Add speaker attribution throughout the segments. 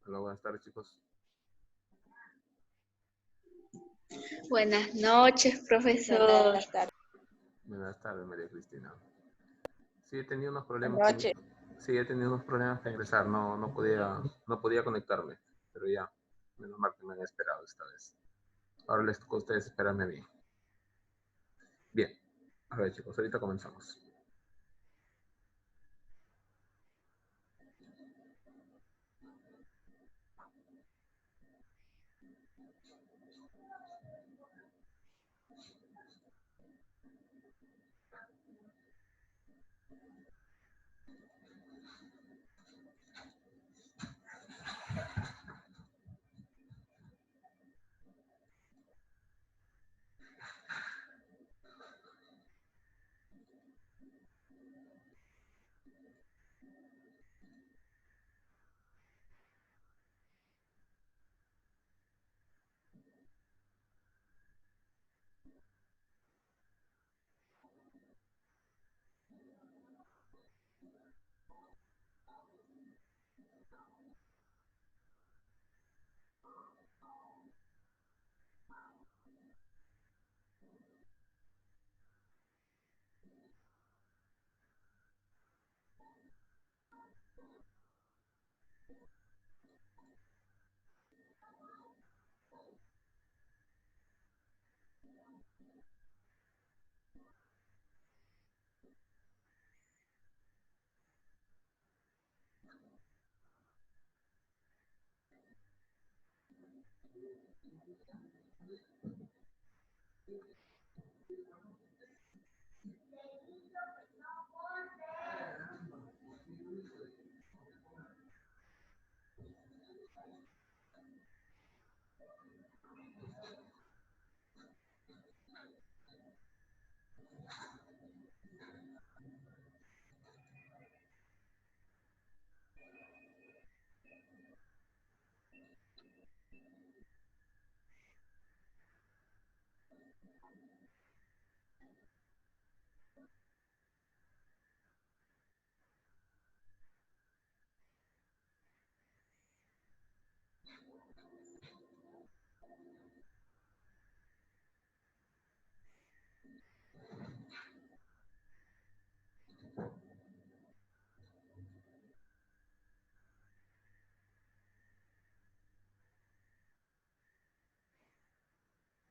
Speaker 1: Hola, buenas tardes, chicos.
Speaker 2: Buenas noches, profesor.
Speaker 3: Buenas tardes.
Speaker 1: Buenas tardes, María Cristina. Sí, he tenido unos problemas.
Speaker 3: Buenas noches.
Speaker 1: Sí, he tenido unos problemas para ingresar. No podía conectarme, pero ya, menos mal que me han esperado esta vez. Ahora les toca a ustedes esperarme a mí. Bien, a ver, chicos, ahorita comenzamos.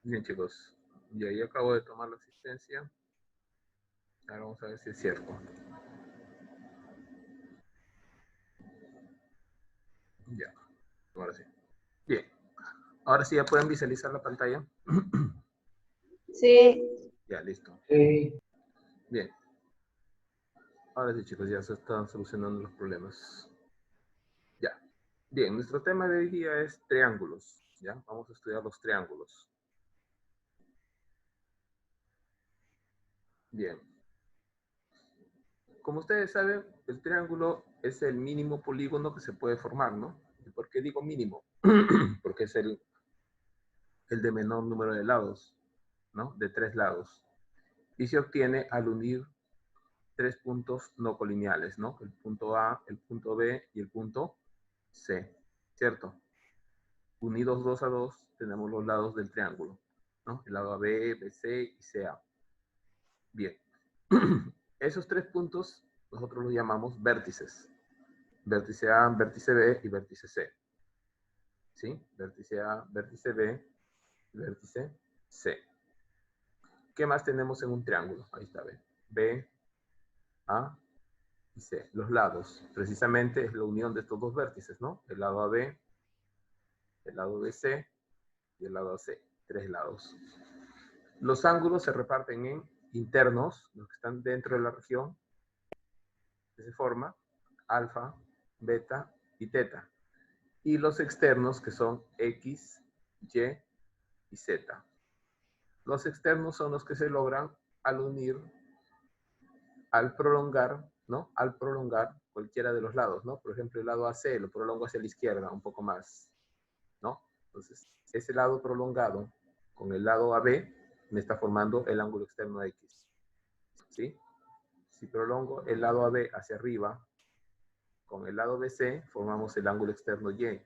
Speaker 1: Bien, chicos, y ahí acabo de tomar la asistencia. Ahora vamos a ver si es cierto. Ya, ahora sí. Bien, ahora sí ya pueden visualizar la pantalla.
Speaker 2: Sí.
Speaker 1: Ya, listo.
Speaker 4: Sí.
Speaker 1: Bien. Ahora sí, chicos, ya se están solucionando los problemas. Ya. Bien, nuestro tema de hoy día es triángulos. ¿Ya? Vamos a estudiar los triángulos. Bien. Como ustedes saben, el triángulo es el mínimo polígono que se puede formar, ¿no? ¿Y por qué digo mínimo? Porque es el de menor número de lados, ¿no? De 3 lados. Y se obtiene al unir 3 puntos no colineales, ¿no? El punto A, el punto B y el punto C, ¿cierto? Unidos 2 a 2 tenemos los lados del triángulo, ¿no? El lado AB, BC y CA. Bien. Esos 3 puntos nosotros los llamamos vértices. Vértice A, vértice B y vértice C. ¿Sí? Vértice A, vértice B, vértice C. ¿Qué más tenemos en un triángulo? Ahí está, B. B, A y C. Los lados. Precisamente es la unión de estos dos vértices, ¿no? El lado AB, el lado BC y el lado AC. 3 lados. Los ángulos se reparten en internos, los que están dentro de la región, que se forma, alfa, beta y teta. Y los externos, que son X, Y y Z. Los externos son los que se logran al unir, al prolongar, ¿no? Al prolongar cualquiera de los lados, ¿no? Por ejemplo, el lado AC lo prolongo hacia la izquierda un poco más, ¿no? Entonces, ese lado prolongado con el lado AB me está formando el ángulo externo de X, ¿sí? Si prolongo el lado AB hacia arriba con el lado BC, formamos el ángulo externo Y.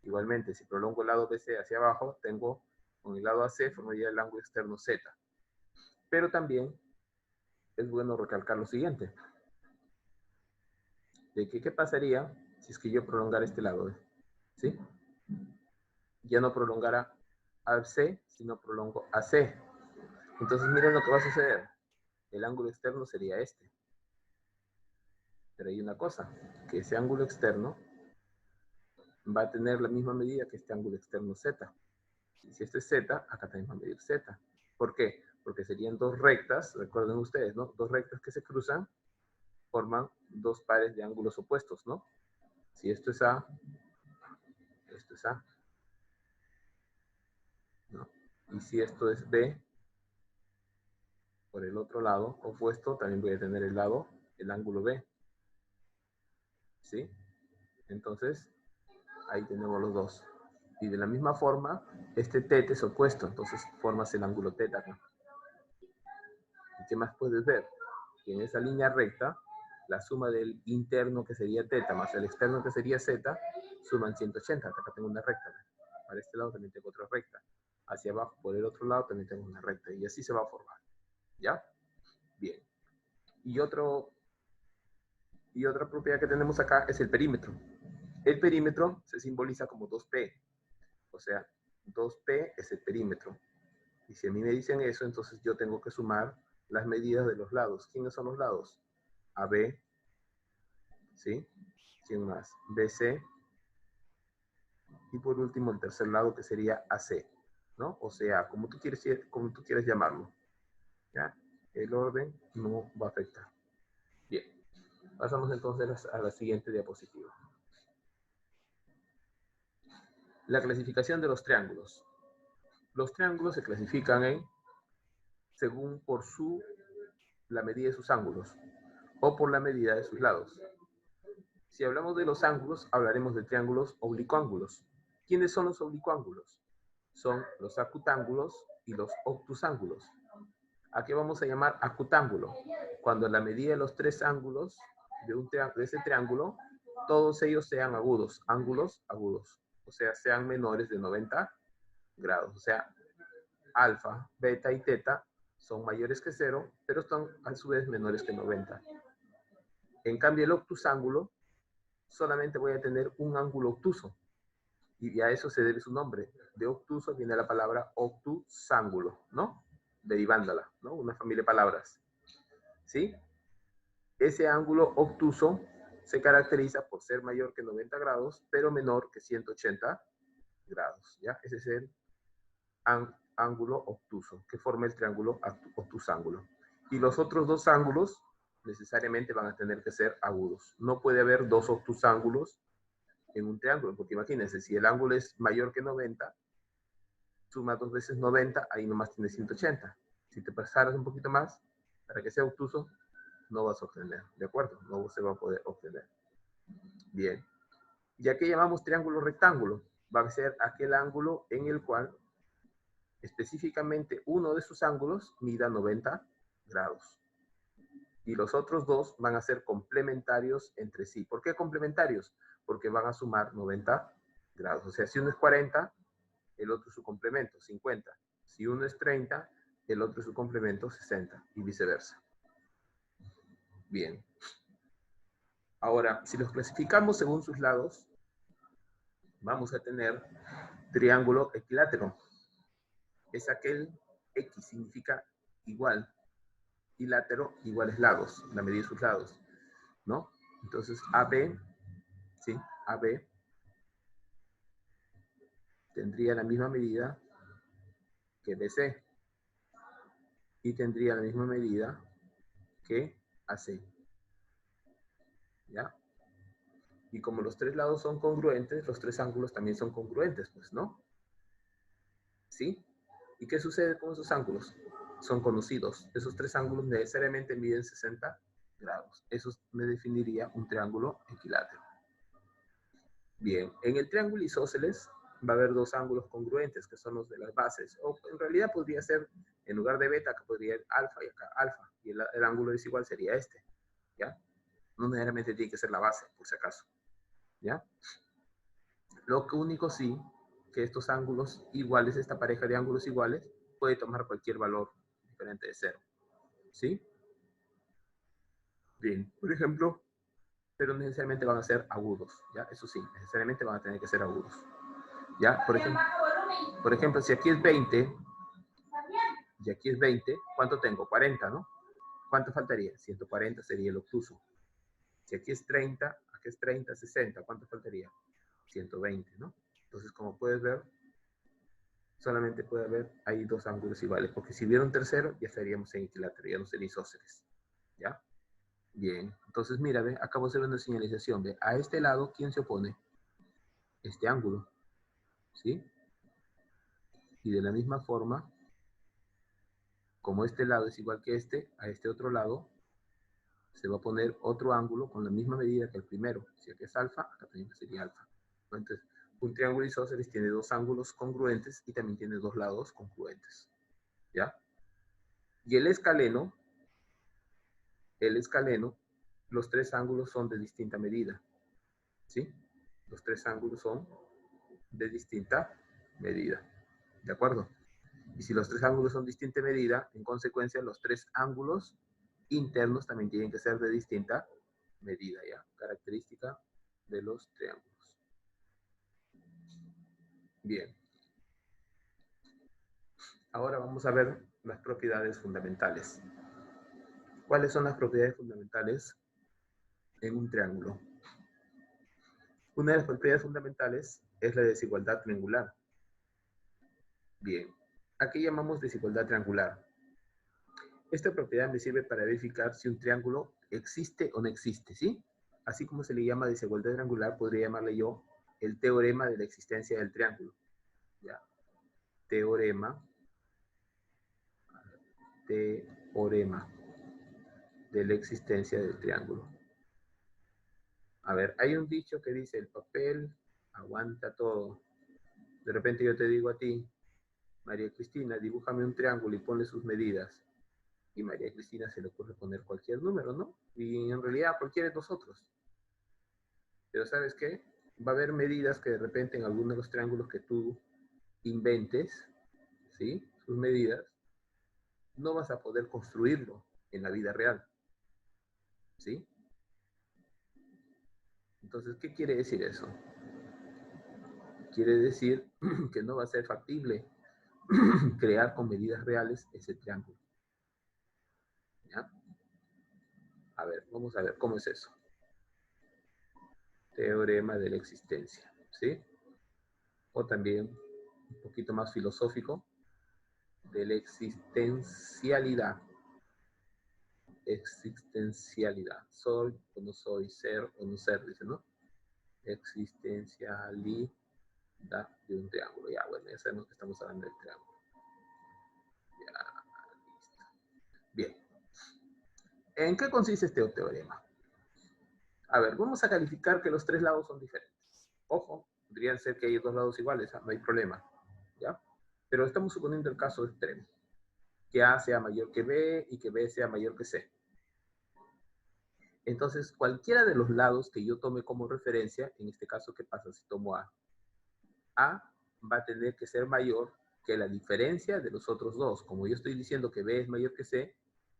Speaker 1: Igualmente, si prolongo el lado BC hacia abajo, tengo con el lado AC formaría el ángulo externo Z. Pero también es bueno recalcar lo siguiente. De que, ¿qué pasaría si es que yo prolongara este lado? ¿Sí? Ya no prolongara AC, sino prolongo AC. Entonces miren lo que va a suceder. El ángulo externo sería este. Pero hay una cosa, que ese ángulo externo va a tener la misma medida que este ángulo externo Z. Si este es Z, acá también va a medir Z. ¿Por qué? Porque serían dos rectas, recuerden ustedes, ¿no? Dos rectas que se cruzan forman dos pares de ángulos opuestos, ¿no? Si esto es A, esto es A, ¿no? Y si esto es B, por el otro lado opuesto, también voy a tener el ángulo B. ¿Sí? Entonces, ahí tenemos los dos. Y de la misma forma, este teta es opuesto, entonces formas el ángulo teta acá. ¿Y qué más puedes ver? Que en esa línea recta, la suma del interno que sería teta más el externo que sería z, suman 180. Acá tengo una recta. Para este lado también tengo otra recta. Hacia abajo, por el otro lado, también tengo una recta. Y así se va a formar. ¿Ya? Bien. Y otra propiedad que tenemos acá es el perímetro. El perímetro se simboliza como 2P. O sea, 2P es el perímetro. Y si a mí me dicen eso, entonces yo tengo que sumar las medidas de los lados. ¿Quiénes son los lados? AB, ¿sí? ¿Quién más? BC. Y por último, el tercer lado que sería AC, ¿no? O sea, como tú quieres llamarlo. ¿Ya? El orden no va a afectar. Bien. Pasamos entonces a la siguiente diapositiva. La clasificación de los triángulos. Los triángulos se clasifican según la medida de sus ángulos o por la medida de sus lados. Si hablamos de los ángulos, hablaremos de triángulos oblicuángulos. ¿Quiénes son los oblicuángulos? Son los acutángulos y los obtusángulos. ¿A qué vamos a llamar acutángulo? Cuando la medida de los tres ángulos de ese triángulo, todos ellos sean agudos, ángulos agudos. O sea, sean menores de 90 grados. O sea, alfa, beta y teta son mayores que 0, pero están a su vez menores que 90. En cambio, el obtusángulo solamente voy a tener un ángulo obtuso. Y a eso se debe su nombre. De obtuso viene la palabra obtusángulo, ¿no? Derivándola, ¿no? Una familia de palabras. ¿Sí? Ese ángulo obtuso se caracteriza por ser mayor que 90 grados, pero menor que 180 grados, ¿ya? Ese es el ángulo obtuso, que forma el triángulo obtusángulo. Y los otros dos ángulos necesariamente van a tener que ser agudos. No puede haber dos obtusángulos en un triángulo, porque imagínense, si el ángulo es mayor que 90, suma 2 veces 90, ahí nomás tiene 180. Si te pasaras un poquito más, para que sea obtuso, no vas a obtener, ¿de acuerdo? No se va a poder obtener. Bien. ¿Y a qué llamamos triángulo rectángulo? Va a ser aquel ángulo en el cual específicamente uno de sus ángulos mida 90 grados. Y los otros dos van a ser complementarios entre sí. ¿Por qué complementarios? Porque van a sumar 90 grados. O sea, si uno es 40, el otro es su complemento, 50. Si uno es 30, el otro es su complemento, 60. Y viceversa. Bien. Ahora, si los clasificamos según sus lados, vamos a tener triángulo equilátero. Es aquel X significa igual y látero iguales lados, la medida de sus lados, ¿no? Entonces AB, ¿sí? AB tendría la misma medida que BC y tendría la misma medida que AC, ¿ya? Y como los tres lados son congruentes, los tres ángulos también son congruentes, pues, ¿no? ¿Sí? ¿Y qué sucede con esos ángulos? Son conocidos. Esos tres ángulos necesariamente miden 60 grados. Eso me definiría un triángulo equilátero. Bien, en el triángulo isósceles va a haber dos ángulos congruentes, que son los de las bases. O en realidad podría ser, en lugar de beta, que podría ser alfa y acá alfa. Y el ángulo desigual sería este, ¿ya? No necesariamente tiene que ser la base, por si acaso, ¿ya? Lo único sí, que estos ángulos iguales, esta pareja de ángulos iguales, puede tomar cualquier valor diferente de 0. ¿Sí? Bien, por ejemplo, pero necesariamente van a ser agudos, ¿ya? Eso sí, necesariamente van a tener que ser agudos. ¿Ya? Por ejemplo, si aquí es 20 y aquí es 20, ¿cuánto tengo? 40, ¿no? ¿Cuánto faltaría? 140 sería el obtuso. Si aquí es 30, aquí es 30, 60, ¿cuánto faltaría? 120, ¿no? Entonces, como puedes ver, solamente puede haber ahí dos ángulos iguales, porque si hubiera un tercero, ya estaríamos en equilátero, ya no sería isósceles. ¿Ya? Bien, entonces mira, ve, acabo de hacer una señalización, ve, a este lado, ¿quién se opone? Este ángulo, ¿sí? Y de la misma forma, como este lado es igual que este, a este otro lado se va a poner otro ángulo con la misma medida que el primero. Si aquí es alfa, acá también sería alfa. Entonces, un triángulo isósceles tiene dos ángulos congruentes y también tiene dos lados congruentes. ¿Ya? Y el escaleno, los tres ángulos son de distinta medida. ¿Sí? Los tres ángulos son de distinta medida. ¿De acuerdo? Y si los tres ángulos son de distinta medida, en consecuencia, los tres ángulos internos también tienen que ser de distinta medida, ¿ya? Característica de los triángulos. Bien. Ahora vamos a ver las propiedades fundamentales. ¿Cuáles son las propiedades fundamentales en un triángulo? Una de las propiedades fundamentales es la desigualdad triangular. Bien. ¿A qué llamamos desigualdad triangular? Esta propiedad me sirve para verificar si un triángulo existe o no existe, ¿sí? Así como se le llama desigualdad triangular, podría llamarle yo el teorema de la existencia del triángulo. ¿Ya? Teorema de la existencia del triángulo. A ver, hay un dicho que dice, el papel aguanta todo. De repente yo te digo a ti, María Cristina, dibújame un triángulo y ponle sus medidas. Y María Cristina se le ocurre poner cualquier número, ¿no? Y en realidad cualquiera de nosotros. Pero ¿sabes qué? Va a haber medidas que de repente en algunos de los triángulos que tú inventes, ¿sí? Sus medidas, no vas a poder construirlo en la vida real, ¿sí? Entonces, ¿qué quiere decir eso? Quiere decir que no va a ser factible crear con medidas reales ese triángulo. ¿Ya? A ver, vamos a ver cómo es eso. Teorema de la existencia, ¿sí? O también, un poquito más filosófico, de la existencialidad. Existencialidad. Soy o no soy, ser o no ser, dice, ¿no? Existencialidad de un triángulo. Ya, bueno, ya sabemos que estamos hablando del triángulo. Ya, listo. Bien. ¿En qué consiste este teorema? A ver, vamos a calificar que los tres lados son diferentes. Ojo, podrían ser que hay dos lados iguales, no hay problema, ¿ya? Pero estamos suponiendo el caso extremo, que A sea mayor que B y que B sea mayor que C. Entonces, cualquiera de los lados que yo tome como referencia, en este caso, ¿qué pasa si tomo A? A va a tener que ser mayor que la diferencia de los otros dos. Como yo estoy diciendo que B es mayor que C,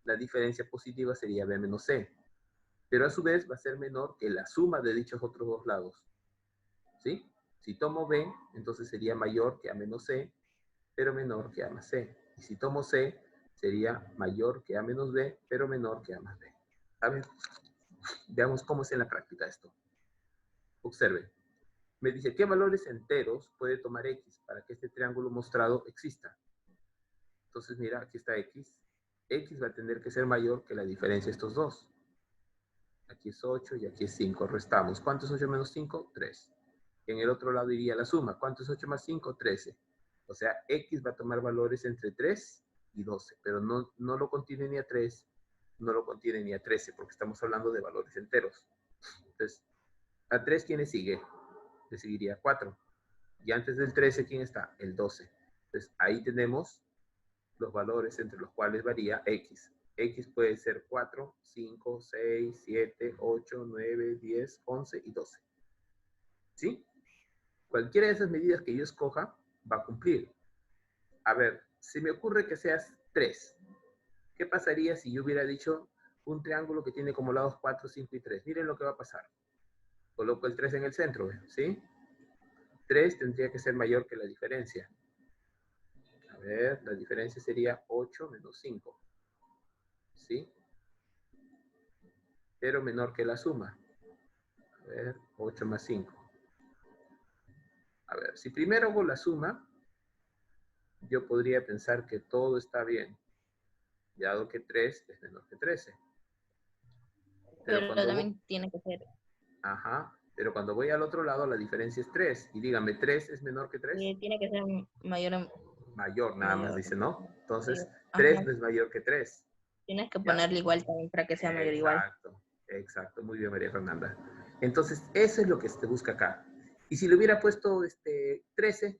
Speaker 1: la diferencia positiva sería B menos C. Pero a su vez va a ser menor que la suma de dichos otros dos lados. ¿Sí? Si tomo B, entonces sería mayor que A menos C, pero menor que A más C. Y si tomo C, sería mayor que A menos B, pero menor que A más B. A ver, veamos cómo es en la práctica esto. Observe. Me dice, ¿qué valores enteros puede tomar X para que este triángulo mostrado exista? Entonces, mira, aquí está X. X va a tener que ser mayor que la diferencia de estos dos. Aquí es 8 y aquí es 5. Restamos. ¿Cuánto es 8 menos 5? 3. En el otro lado iría la suma. ¿Cuánto es 8 más 5? 13. O sea, X va a tomar valores entre 3 y 12, pero no lo contiene ni a 3, no lo contiene ni a 13, porque estamos hablando de valores enteros. Entonces, a 3, ¿quién le sigue? Le seguiría 4. Y antes del 13, ¿quién está? El 12. Entonces, ahí tenemos los valores entre los cuales varía X. X puede ser 4, 5, 6, 7, 8, 9, 10, 11 y 12. ¿Sí? Cualquiera de esas medidas que yo escoja va a cumplir. A ver, se me ocurre que seas 3. ¿Qué pasaría si yo hubiera dicho un triángulo que tiene como lados 4, 5 y 3? Miren lo que va a pasar. Coloco el 3 en el centro, ¿sí? 3 tendría que ser mayor que la diferencia. A ver, la diferencia sería 8 menos 5. ¿Sí? Pero menor que la suma. A ver, 8 más 5. A ver, si primero hago la suma, yo podría pensar que todo está bien, dado que 3 es menor que 13. Pero
Speaker 3: Pero también tiene que ser.
Speaker 1: Ajá, pero cuando voy al otro lado, la diferencia es 3. Y dígame, ¿3 es menor que 3?
Speaker 3: Tiene que ser mayor.
Speaker 1: Mayor, nada más
Speaker 3: Mayor.
Speaker 1: dice, ¿no? Entonces,
Speaker 3: Ajá.
Speaker 1: 3 no es mayor que 3.
Speaker 3: Tienes que
Speaker 1: ¿Ya?
Speaker 3: ponerle igual también para que sea mayor igual.
Speaker 1: Exacto, exacto. Muy bien, María Fernanda. Entonces, eso es lo que se busca acá. Y si le hubiera puesto 13,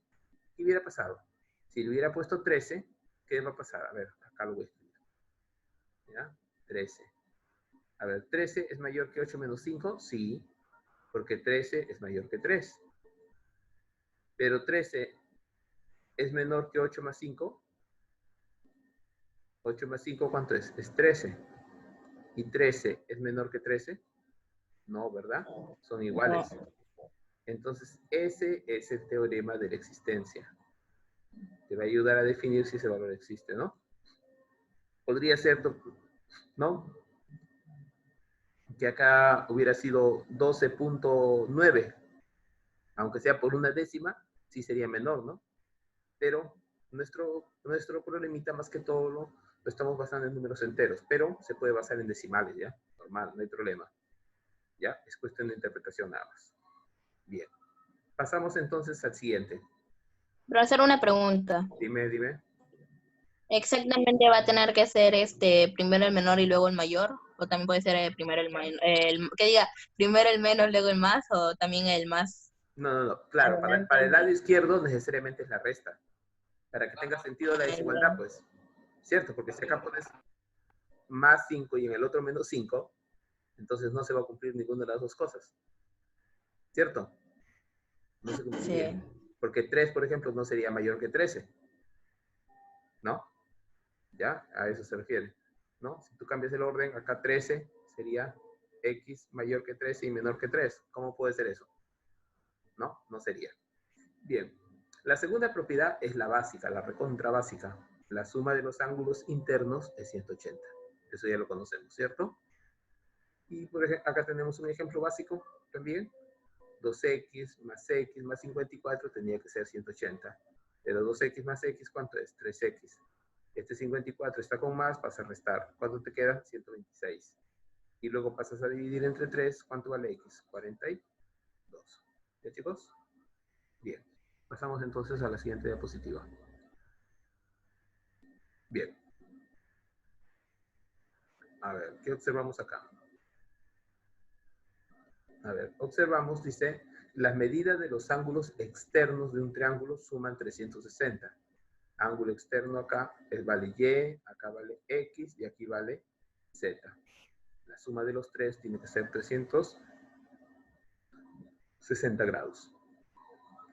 Speaker 1: ¿qué hubiera pasado? Si le hubiera puesto 13, ¿qué va a pasar? A ver, acá lo voy a escribir. ¿Ya? 13. A ver, 13 es mayor que 8 menos 5, sí, porque 13 es mayor que 3. Pero 13 es menor que 8 más 5. 8 más 5, ¿cuánto es? Es 13. ¿Y 13 es menor que 13? No, ¿verdad? Son iguales.
Speaker 3: No.
Speaker 1: Entonces, ese es el teorema de la existencia. Te va a ayudar a definir si ese valor existe, ¿no? Podría ser, ¿no? Que acá hubiera sido 12.9. Aunque sea por una décima, sí sería menor, ¿no? Pero nuestro problemita más que todo lo estamos basando en números enteros, pero se puede basar en decimales, ¿ya? Normal, no hay problema. ¿Ya? Es cuestión de interpretación nada más. Bien. Pasamos entonces al siguiente.
Speaker 3: Pero hacer una pregunta.
Speaker 1: Dime.
Speaker 3: ¿Exactamente va a tener que ser primero el menor y luego el mayor? ¿O también puede ser primero el mayor? Que diga, primero el menos, luego el más, o también el más
Speaker 1: No. Claro,
Speaker 3: adelante.
Speaker 1: para el lado izquierdo necesariamente es la resta. Para que tenga sentido la desigualdad, pues. ¿Cierto? Porque si acá pones más 5 y en el otro menos 5, entonces no se va a cumplir ninguna de las dos cosas. ¿Cierto? No se cumpliría.
Speaker 3: Sí.
Speaker 1: Porque 3, por ejemplo, no sería mayor que 13. ¿No? ¿Ya? A eso se refiere. ¿No? Si tú cambias el orden, acá 13 sería x mayor que 13 y menor que 3. ¿Cómo puede ser eso? No, no sería. Bien. La segunda propiedad es la básica, la recontra básica. La suma de los ángulos internos es 180. Eso ya lo conocemos, ¿cierto? Y por ejemplo, acá tenemos un ejemplo básico también. 2x más 54 tenía que ser 180. Pero 2x más x, ¿cuánto es? 3x. Este 54 está con más, pasa a restar. ¿Cuánto te queda? 126. Y luego pasas a dividir entre 3. ¿Cuánto vale x? 42. ¿Ya, chicos? Bien. Pasamos entonces a la siguiente diapositiva. Bien. A ver, ¿qué observamos acá? A ver, observamos, dice, las medidas de los ángulos externos de un triángulo suman 360. Ángulo externo acá vale y, acá vale x y aquí vale z. La suma de los tres tiene que ser 360 grados.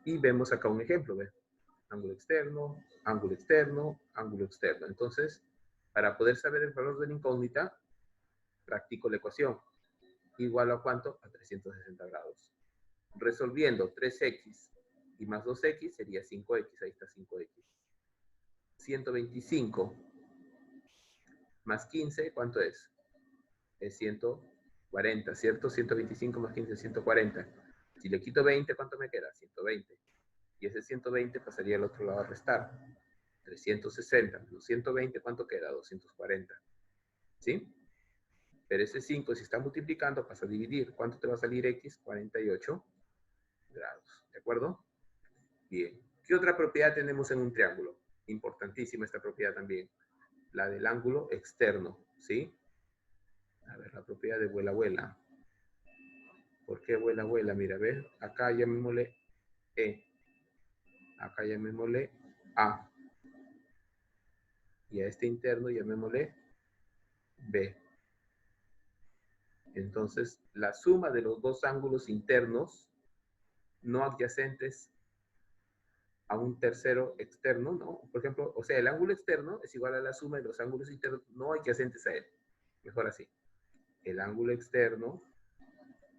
Speaker 1: Y vemos acá un ejemplo, ¿ve? Ángulo externo, ángulo externo, ángulo externo. Entonces, para poder saber el valor de la incógnita, practico la ecuación. ¿Igual a cuánto? A 360 grados. Resolviendo 3x y más 2x sería 5x. Ahí está 5x. 125 más 15, ¿cuánto es? Es 140, ¿cierto? 125 más 15 es 140. Si le quito 20, ¿cuánto me queda? 120. Y ese 120 pasaría al otro lado a restar. 360 menos 120, ¿cuánto queda? 240. ¿Sí? Pero ese 5, si está multiplicando, pasa a dividir. ¿Cuánto te va a salir x? 48 grados. ¿De acuerdo? Bien. ¿Qué otra propiedad tenemos en un triángulo? Importantísima esta propiedad también. La del ángulo externo. ¿Sí? A ver, la propiedad de vuela. ¿Por qué vuela? Mira, ¿ves? Acá llamémosle E. Acá llamémosle A. Y a este interno llamémosle B. Entonces, la suma de los dos ángulos internos no adyacentes a un tercero externo, ¿no? Por ejemplo, o sea, el ángulo externo es igual a la suma de los ángulos internos no adyacentes a él. Mejor así. El ángulo externo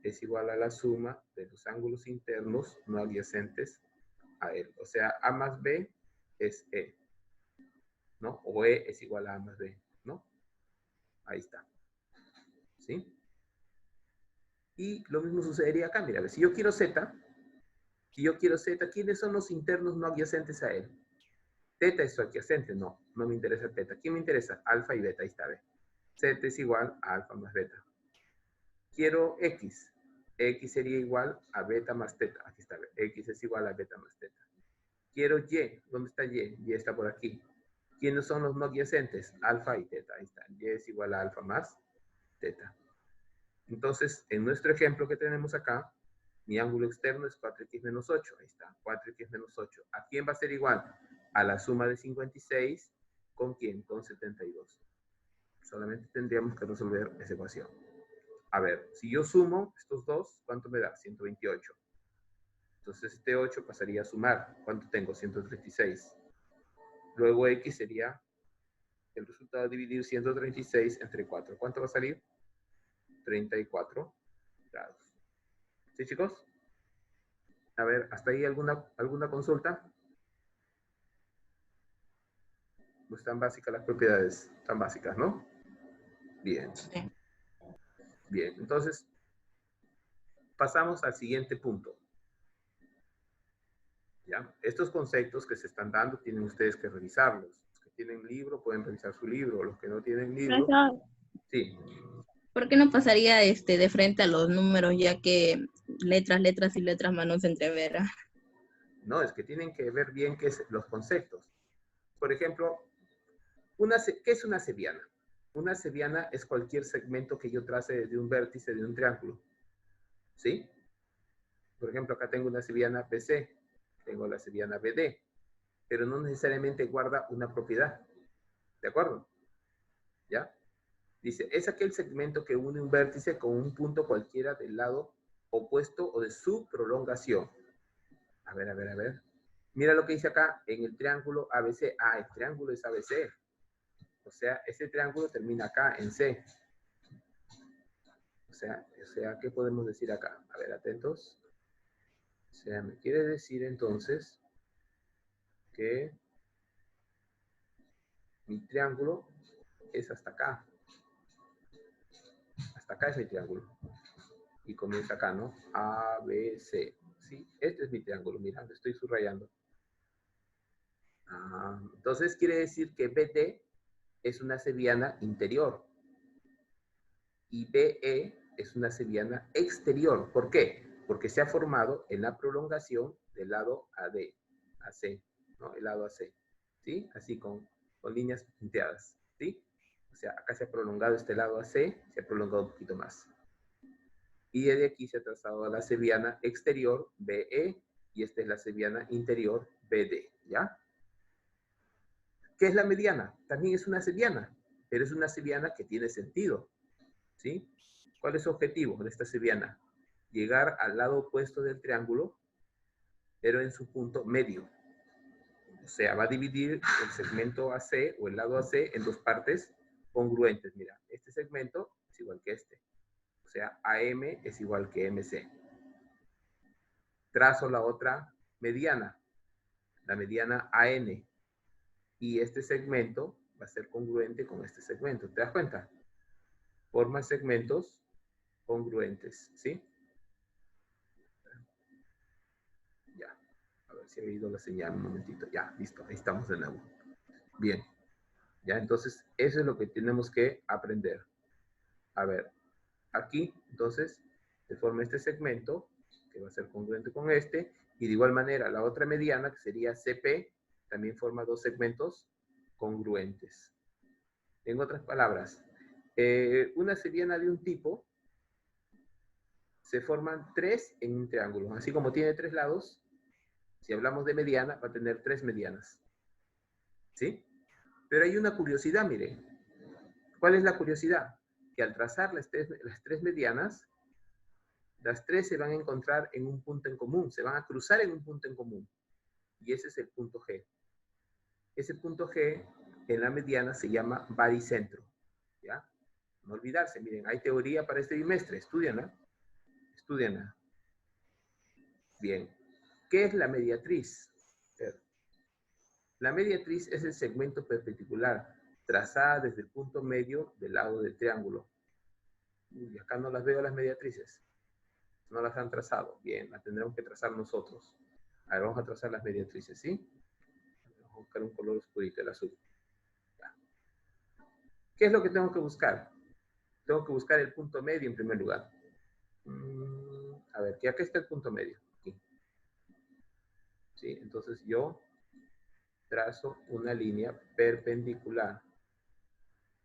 Speaker 1: es igual a la suma de los ángulos internos no adyacentes a él. O sea, A más B es E, ¿no? O E es igual a A más B, ¿no? Ahí está. ¿Sí? Y lo mismo sucedería acá. Mira, si yo quiero Z, ¿quiénes son los internos no adyacentes a él? Teta es su adyacente, no me interesa teta. ¿Quién me interesa? Alfa y beta, ahí está, ¿ve? Z es igual a alfa más beta. Quiero X. X sería igual a beta más teta. Aquí está, ¿ve? X es igual a beta más teta. Quiero Y. ¿Dónde está Y? Y está por aquí. ¿Quiénes son los no adyacentes? Alfa y teta, ahí está. Y es igual a alfa más teta. Entonces, en nuestro ejemplo que tenemos acá, mi ángulo externo es 4x menos 8. Ahí está, 4x menos 8. ¿A quién va a ser igual? A la suma de 56. ¿Con quién? Con 72. Solamente tendríamos que resolver esa ecuación. A ver, si yo sumo estos dos, ¿cuánto me da? 128. Entonces este 8 pasaría a sumar. ¿Cuánto tengo? 136. Luego x sería el resultado de dividir 136 entre 4. ¿Cuánto va a salir? 34 grados. ¿Sí, chicos? A ver, ¿hasta ahí alguna consulta? Pues tan básicas las propiedades, tan básicas, ¿no? Bien.
Speaker 3: Sí.
Speaker 1: Bien, entonces pasamos al siguiente punto. ¿Ya? Estos conceptos que se están dando tienen ustedes que revisarlos. Los que tienen libro pueden revisar su libro, los que no tienen libro,
Speaker 3: Profesor,
Speaker 1: sí.
Speaker 3: ¿por qué no pasaría de frente a los números, ya que letras y letras más no se entreverá?
Speaker 1: No, es que tienen que ver bien qué es los conceptos. Por ejemplo, ¿qué es una cebiana? Una cebiana es cualquier segmento que yo trace de un vértice de un triángulo. ¿Sí? Por ejemplo, acá tengo una cebiana BC, tengo la cebiana BD, pero no necesariamente guarda una propiedad. ¿De acuerdo? ¿Ya? Dice, es aquel segmento que une un vértice con un punto cualquiera del lado opuesto o de su prolongación. A ver. Mira lo que dice acá en el triángulo ABC. Ah, el triángulo es ABC. O sea, ese triángulo termina acá en C. O sea, ¿qué podemos decir acá? A ver, atentos. O sea, me quiere decir entonces que mi triángulo es hasta acá. Hasta acá es mi triángulo. Y comienza acá, ¿no? A, B, C. Sí, este es mi triángulo. Mira, lo estoy subrayando. Entonces quiere decir que BD es una cebiana interior. Y BE es una cebiana exterior. ¿Por qué? Porque se ha formado en la prolongación del lado AD, AC, ¿no? El lado AC, ¿sí? Así con líneas punteadas, ¿sí? O sea, acá se ha prolongado este lado AC, se ha prolongado un poquito más. Y de aquí se ha trazado a la cebiana exterior, BE, y esta es la cebiana interior, BD, ¿ya? ¿Qué es la mediana? También es una cebiana, pero es una cebiana que tiene sentido, ¿sí? ¿Cuál es su objetivo de esta cebiana? Llegar al lado opuesto del triángulo, pero en su punto medio. O sea, va a dividir el segmento AC o el lado AC en dos partes congruentes. Mira, este segmento es igual que este. O sea, AM es igual que MC. Trazo la otra mediana, la mediana AN. Y este segmento va a ser congruente con este segmento. ¿Te das cuenta? Forma segmentos congruentes, ¿sí? Ya. A ver si ha ido la señal un momentito. Ya, listo. Ahí estamos de nuevo. Bien. Ya, entonces, eso es lo que tenemos que aprender. A ver, aquí, entonces, se forma este segmento, que va a ser congruente con este, y de igual manera, la otra mediana, que sería CP, también forma dos segmentos congruentes. En otras palabras, una cebiana de un tipo, se forman tres en un triángulo. Así como tiene tres lados, si hablamos de mediana, va a tener tres medianas. ¿Sí? Pero hay una curiosidad, mire. ¿Cuál es la curiosidad? Que al trazar las tres medianas, Las tres se van a encontrar en un punto en común, se van a cruzar en un punto en común. Y ese es el punto G. Ese punto G en la mediana se llama baricentro. ¿Ya? No olvidarse, miren, hay teoría para este bimestre, estudianla. Estudianla. Bien. ¿Qué es la mediatriz? La mediatriz es el segmento perpendicular trazada desde el punto medio del lado del triángulo. Y acá no las veo las mediatrices. No las han trazado. Bien, las tendremos que trazar nosotros. A ver, vamos a trazar las mediatrices, ¿sí? Vamos a buscar un color oscurito, el azul. Ya. ¿Qué es lo que tengo que buscar? Tengo que buscar el punto medio en primer lugar. A ver, que acá está el punto medio. Aquí. ¿Sí? Entonces yo trazo una línea perpendicular.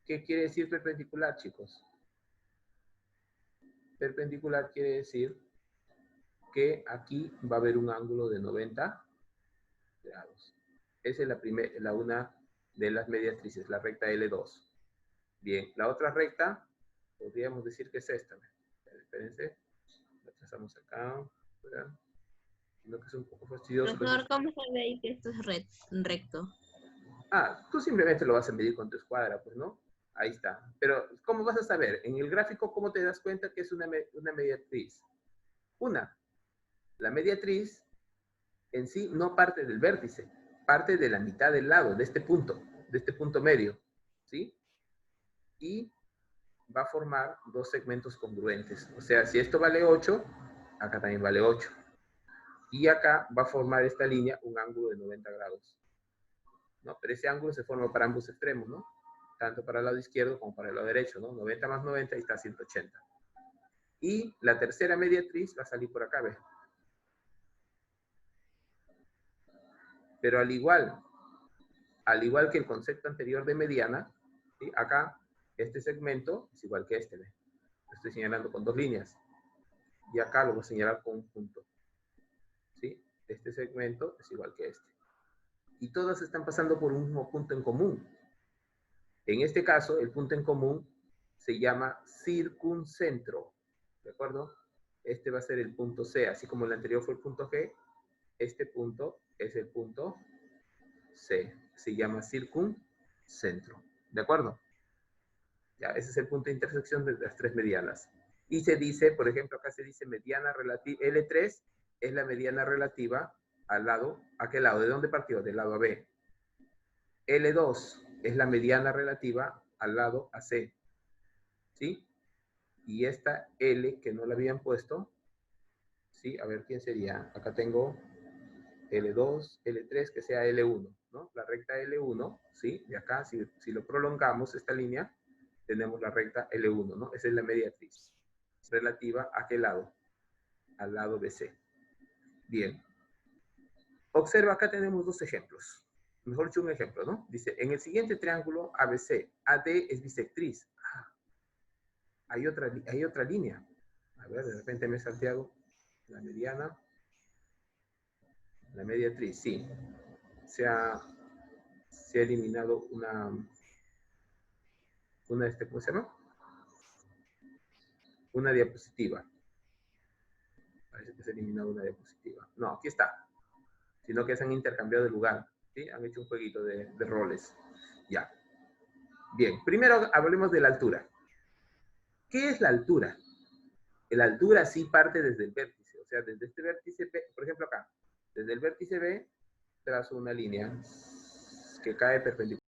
Speaker 1: ¿Qué quiere decir perpendicular, chicos? Perpendicular quiere decir que aquí va a haber un ángulo de 90 grados. Esa es una de las mediatrices, la recta L2. Bien, la otra recta, podríamos decir que es esta. Espérense, la trazamos acá. Sino que es un poco fastidioso.
Speaker 3: Profesor, ¿cómo se ve que esto es recto?
Speaker 1: Ah, tú simplemente lo vas a medir con tu escuadra, pues, ¿no? Ahí está. Pero, ¿cómo vas a saber? En el gráfico, ¿cómo te das cuenta que es una mediatriz? La mediatriz en sí no parte del vértice, parte de la mitad del lado, de este punto medio, ¿sí? Y va a formar dos segmentos congruentes. O sea, si esto vale 8, acá también vale 8. Y acá va a formar esta línea un ángulo de 90 grados. ¿No? Pero ese ángulo se forma para ambos extremos, ¿no? Tanto para el lado izquierdo como para el lado derecho, ¿no? 90 más 90, ahí está 180. Y la tercera mediatriz va a salir por acá, ¿ves? Pero al igual que el concepto anterior de mediana, ¿sí? Acá, este segmento es igual que este, ¿ves? Lo estoy señalando con dos líneas. Y acá lo voy a señalar con un punto. ¿Sí? Este segmento es igual que este. Y todas están pasando por un mismo punto en común. En este caso, el punto en común se llama circuncentro. ¿De acuerdo? Este va a ser el punto C. Así como el anterior fue el punto G, este punto es el punto C. Se llama circuncentro. ¿De acuerdo? Ya, ese es el punto de intersección de las tres medianas. Y se dice, por ejemplo, acá se dice mediana relativa, L3 es la mediana relativa al lado, ¿a qué lado? ¿De dónde partió? Del lado AB. L2 es la mediana relativa al lado AC. ¿Sí? Y esta L, que no la habían puesto, ¿sí? A ver, ¿quién sería? Acá tengo L2, L3, que sea L1, ¿no? La recta L1, ¿sí? Y acá, si lo prolongamos, esta línea, tenemos la recta L1, ¿no? Esa es la mediatriz. ¿Relativa a qué lado? Al lado BC. Bien. Observa, acá tenemos dos ejemplos. Mejor dicho, un ejemplo, ¿no? Dice, en el siguiente triángulo ABC, AD es bisectriz. Ah, hay otra línea. A ver, de repente me he salteado la mediana. La mediatriz, sí. Se ha eliminado ¿cómo se llama? Una diapositiva. Parece que se ha eliminado una diapositiva. No, aquí está. Sino que se han intercambiado de lugar. ¿Sí? Han hecho un jueguito de roles. Ya. Bien, primero hablemos de la altura. ¿Qué es la altura? La altura sí parte desde el vértice. O sea, desde este vértice, por ejemplo acá. Desde el vértice B, trazo una línea que cae perpendicular